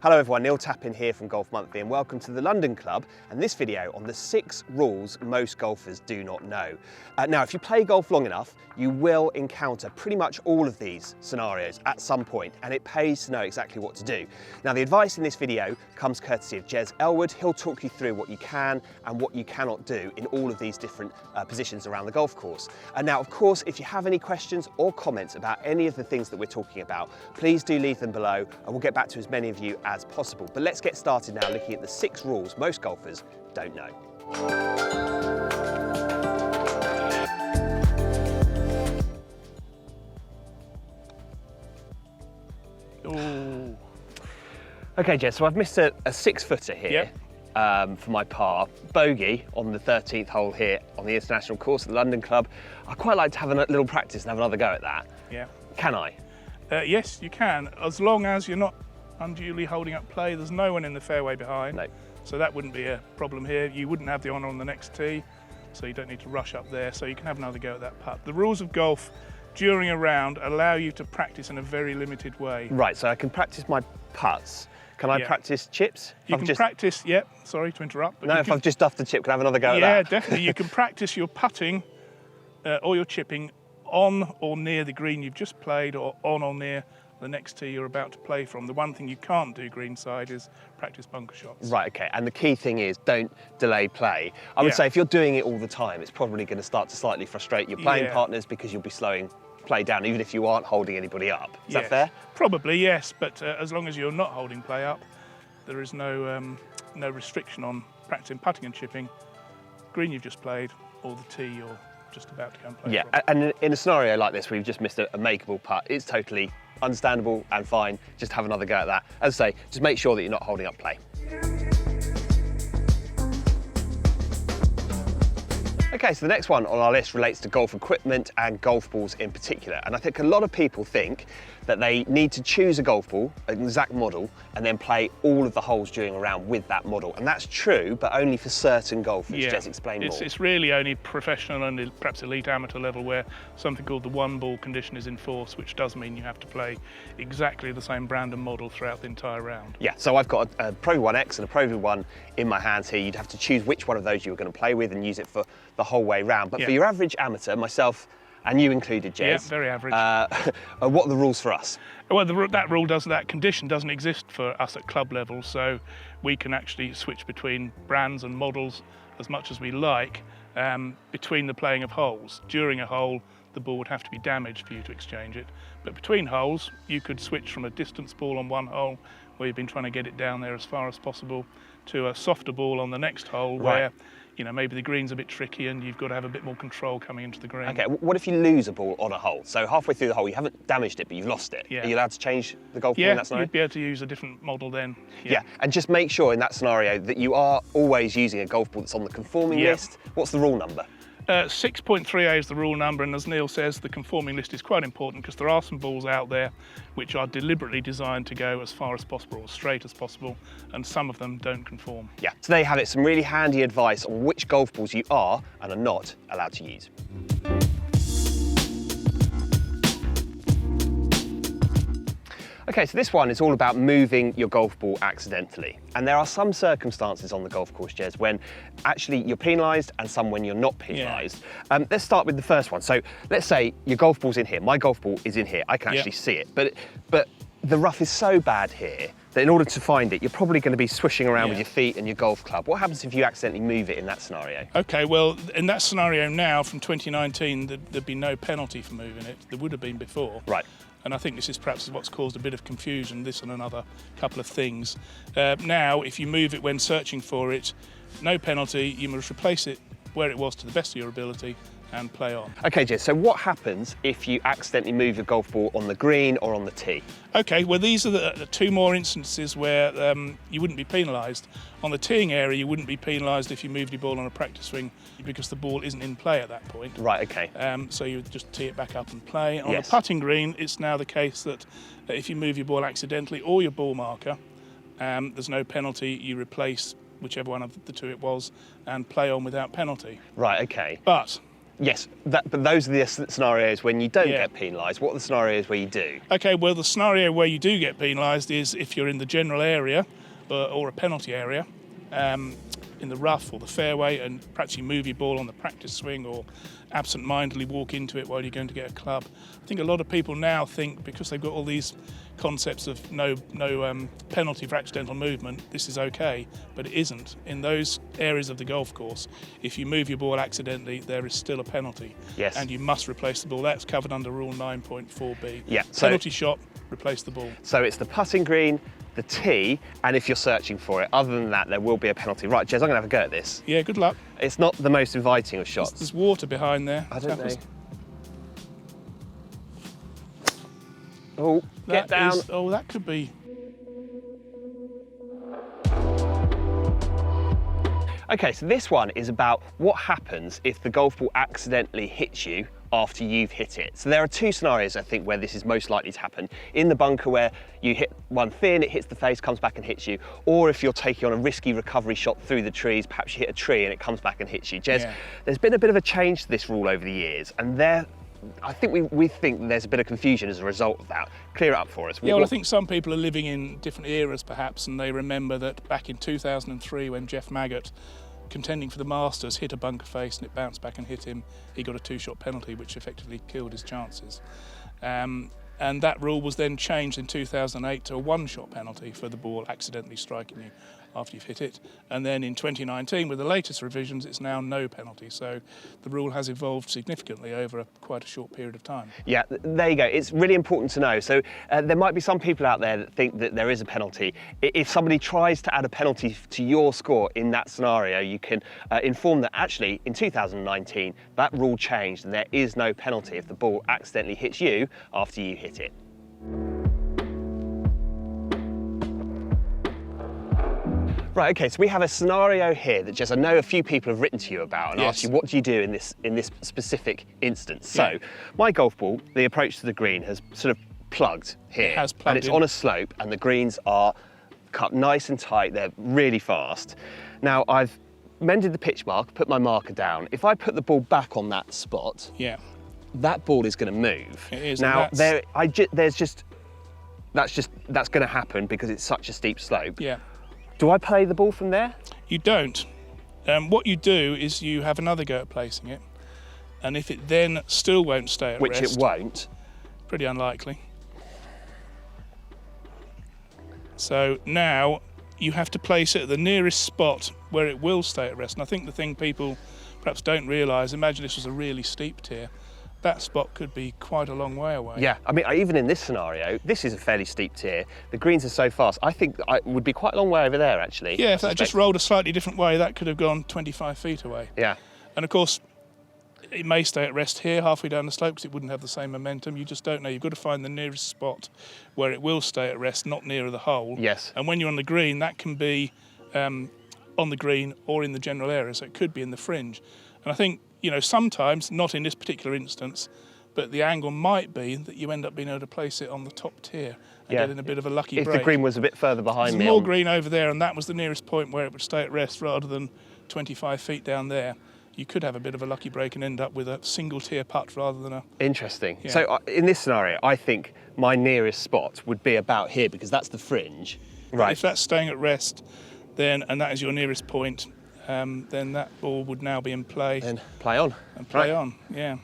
Hello everyone, Neil Tappin here from Golf Monthly and welcome to the London Club and this video on the 6 rules most golfers do not know. Now if you play golf long enough, you will encounter pretty much all of these scenarios at some point and it pays to know exactly what to do. Now the advice in this video comes courtesy of Jezz Ellwood. He'll talk you through what you can and what you cannot do in all of these different positions around the golf course. And now of course if you have any questions or comments about any of the things that we're talking about, please do leave them below and we'll get back to as many of you as possible. But let's get started now looking at the 6 rules most golfers don't know. Ooh. Okay, Jez, so I've missed a 6-footer here. Yep. For my par. Bogey on the 13th hole here on the international course at the London Club. I'd quite like to have a little practice and have another go at that. Yeah. Can I? Yes, you can, as long as you're not unduly holding up play. There's no one in the fairway behind. No. So that wouldn't be a problem here. You wouldn't have the honour on the next tee, so you don't need to rush up there, so you can have another go at that putt. The rules of golf during a round allow you to practice in a very limited way. Right, so I can practice my putts. Can I practice chips? You can practice, sorry to interrupt. But if I've just duffed the chip, can I have another go at that? Yeah, definitely. You can practice your putting or your chipping on or near the green you've just played or on or near the next tee you're about to play from. The one thing you can't do greenside is practice bunker shots. Right, okay, and the key thing is don't delay play. I would say if you're doing it all the time, it's probably going to start to slightly frustrate your playing partners because you'll be slowing play down, even if you aren't holding anybody up. Is that fair? Probably, yes, but as long as you're not holding play up, there is no restriction on practicing putting and chipping, green you've just played, or the tee you're just about to go and play from. And in a scenario like this where you've just missed a makeable putt, it's totally understandable and fine. Just have another go at that. As I say, just make sure that you're not holding up play. Okay, so the next one on our list relates to golf equipment and golf balls in particular. And I think a lot of people think that they need to choose a golf ball, an exact model, and then play all of the holes during a round with that model. And that's true, but only for certain golfers. Jez, explain more. It's really only professional and perhaps elite amateur level where something called the one ball condition is in force, which does mean you have to play exactly the same brand and model throughout the entire round. Yeah, so I've got a Pro V1X and a Pro V1 in my hands here. You'd have to choose which one of those you were going to play with and use it for the whole way round. But for your average amateur, myself and you included, Jez. Yeah, very average. What are the rules for us? Well, that condition doesn't exist for us at club level, so we can actually switch between brands and models as much as we like between the playing of holes. During a hole, the ball would have to be damaged for you to exchange it. But between holes, you could switch from a distance ball on one hole, where you've been trying to get it down there as far as possible, to a softer ball on the next hole, where maybe the green's a bit tricky and you've got to have a bit more control coming into the green. Okay, what if you lose a ball on a hole? So halfway through the hole, you haven't damaged it, but you've lost it. Are you allowed to change the golf ball in that scenario? Yeah, you'd be able to use a different model then. Yeah, and just make sure in that scenario that you are always using a golf ball that's on the conforming list. What's the rule number? 6.3A is the rule number, and as Neil says, the conforming list is quite important because there are some balls out there which are deliberately designed to go as far as possible or straight as possible, and some of them don't conform. Yeah. So there you have it, some really handy advice on which golf balls you are and are not allowed to use. Okay, so this one is all about moving your golf ball accidentally. And there are some circumstances on the golf course, Jez, when actually you're penalised and some when you're not penalised. Let's start with the first one. So let's say your golf ball's in here. My golf ball is in here. I can actually see it. But the rough is so bad here that in order to find it, you're probably going to be swishing around with your feet and your golf club. What happens if you accidentally move it in that scenario? Okay, well, in that scenario now, from 2019, there'd be no penalty for moving it. There would have been before. Right. And I think this is perhaps what's caused a bit of confusion, this and another couple of things. Now, if you move it when searching for it, no penalty, you must replace it where it was to the best of your ability and play on. Okay, Jez, so what happens if you accidentally move your golf ball on the green or on the tee? Okay, well, these are the 2 more instances where you wouldn't be penalised. On the teeing area, you wouldn't be penalised if you moved your ball on a practice swing because the ball isn't in play at that point. Right, okay. So you would just tee it back up and play. On the putting green, it's now the case that if you move your ball accidentally or your ball marker, there's no penalty. You replace whichever one of the 2 it was and play on without penalty. Right, okay. But Yes, but those are the scenarios when you don't get penalised. What are the scenarios where you do? Okay, well, the scenario where you do get penalised is if you're in the general area or a penalty area, in the rough or the fairway, and perhaps you move your ball on the practice swing or absent-mindedly walk into it while you're going to get a club. I think a lot of people now think, because they've got all these concepts of no penalty for accidental movement, this is okay, but it isn't. In those areas of the golf course, if you move your ball accidentally, there is still a penalty. Yes. And you must replace the ball. That's covered under Rule 9.4b. Yeah. So, penalty shot, replace the ball. So it's the putting green, the tee, and if you're searching for it. Other than that, there will be a penalty. Right, Jez, I'm going to have a go at this. Yeah, good luck. It's not the most inviting of shots. There's water behind there. I don't know. Oh, get down. Oh, that could be. Okay, so this one is about what happens if the golf ball accidentally hits you after you've hit it. So there are two scenarios, I think, where this is most likely to happen. In the bunker, where you hit one thin, it hits the face, comes back and hits you. Or if you're taking on a risky recovery shot through the trees, perhaps you hit a tree and it comes back and hits you. Jez, there's been a bit of a change to this rule over the years, and I think we think there's a bit of confusion as a result of that. Clear it up for us. Yeah, well, I think some people are living in different eras, perhaps, and they remember that back in 2003, when Jeff Maggott, contending for the Masters, hit a bunker face and it bounced back and hit him, he got a two-shot penalty, which effectively killed his chances. And that rule was then changed in 2008 to a one-shot penalty for the ball accidentally striking you after you've hit it. And then in 2019, with the latest revisions, it's now no penalty. So the rule has evolved significantly over quite a short period of time. Yeah, there you go. It's really important to know. So there might be some people out there that think that there is a penalty. If somebody tries to add a penalty to your score in that scenario, you can inform that actually in 2019, that rule changed and there is no penalty if the ball accidentally hits you after you hit it. Right, okay, so we have a scenario here that, Jez, I know a few people have written to you about and asked you, what do you do in this specific instance? So, my golf ball, the approach to the green has sort of plugged here. It has plugged and it's in. on a slope and the greens are cut nice and tight, they're really fast. Now, I've mended the pitch mark, put my marker down. If I put the ball back on that spot, that ball is going to move. It is. Now, that's going to happen because it's such a steep slope. Yeah. Do I play the ball from there? You don't. What you do is you have another go at placing it, and if it then still won't stay at rest, which it won't, pretty unlikely. So now you have to place it at the nearest spot where it will stay at rest. And I think the thing people perhaps don't realise, imagine this was a really steep tier, that spot could be quite a long way away. Yeah, I mean, even in this scenario, this is a fairly steep tier. The greens are so fast. I think it would be quite a long way over there, actually. Yeah, if that just rolled a slightly different way, that could have gone 25 feet away. Yeah. And of course, it may stay at rest here halfway down the slope because it wouldn't have the same momentum. You just don't know. You've got to find the nearest spot where it will stay at rest, not nearer the hole. Yes. And when you're on the green, that can be on the green or in the general area, so it could be in the fringe. And I think, you know, sometimes, not in this particular instance, but the angle might be that you end up being able to place it on the top tier and get in a bit of a lucky break. If the green was a bit further behind me. There's more green over there, and that was the nearest point where it would stay at rest rather than 25 feet down there. You could have a bit of a lucky break and end up with a single tier putt rather than a... Interesting. Yeah. So in this scenario, I think my nearest spot would be about here because that's the fringe. Right. If that's staying at rest, then, and that is your nearest point, then that ball would now be in play. And play on. And play on, yeah.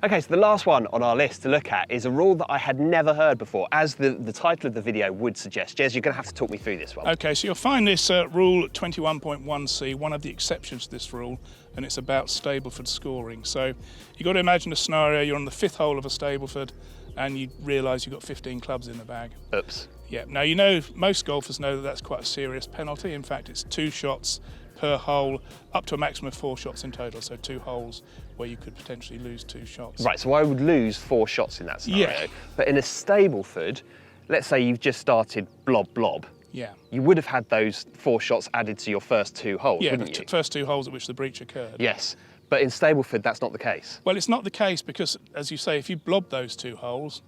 Okay, so the last one on our list to look at is a rule that I had never heard before, as the title of the video would suggest. Jez, you're going to have to talk me through this one. Okay, so you'll find this rule 21.1c, one of the exceptions to this rule, and it's about Stableford scoring. So you've got to imagine a scenario, you're on the 5th hole of a Stableford, and you realise you've got 15 clubs in the bag. Oops. Yeah, now you know, most golfers know that that's quite a serious penalty. In fact, it's 2 shots per hole, up to a maximum of 4 shots in total, so 2 holes where you could potentially lose 2 shots. Right, so I would lose 4 shots in that scenario. Yeah. But in a Stableford, let's say you've just started blob, yeah, you would have had those 4 shots added to your first 2 holes, yeah, wouldn't you? First 2 holes at which the breach occurred. Yes, but in Stableford, that's not the case. Well, it's not the case because, as you say, if you blob those 2 holes,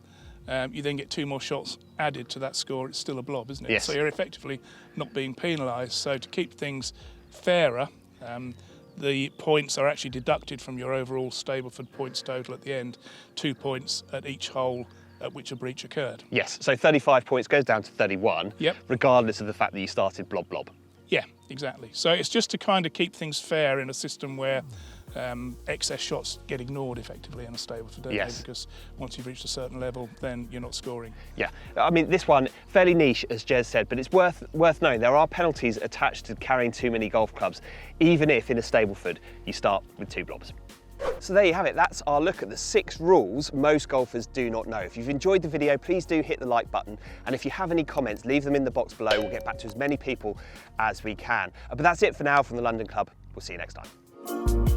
you then get 2 more shots added to that score, it's still a blob, isn't it? Yes. So you're effectively not being penalised. So to keep things fairer, the points are actually deducted from your overall Stableford points total at the end, 2 points at each hole at which a breach occurred. Yes, so 35 points goes down to 31, Yep. regardless of the fact that you started blob. Yeah, exactly. So it's just to kind of keep things fair in a system where excess shots get ignored effectively in a Stableford, don't Yes. they? Because once you've reached a certain level, then you're not scoring. Yeah, I mean, this one, fairly niche, as Jez said, but it's worth knowing. There are penalties attached to carrying too many golf clubs, even if in a Stableford you start with 2 blobs. So there you have it, that's our look at the 6 rules most golfers do not know. If you've enjoyed the video, please do hit the like button, and if you have any comments, leave them in the box below. We'll get back to as many people as we can. But that's it for now from the London Club. We'll see you next time.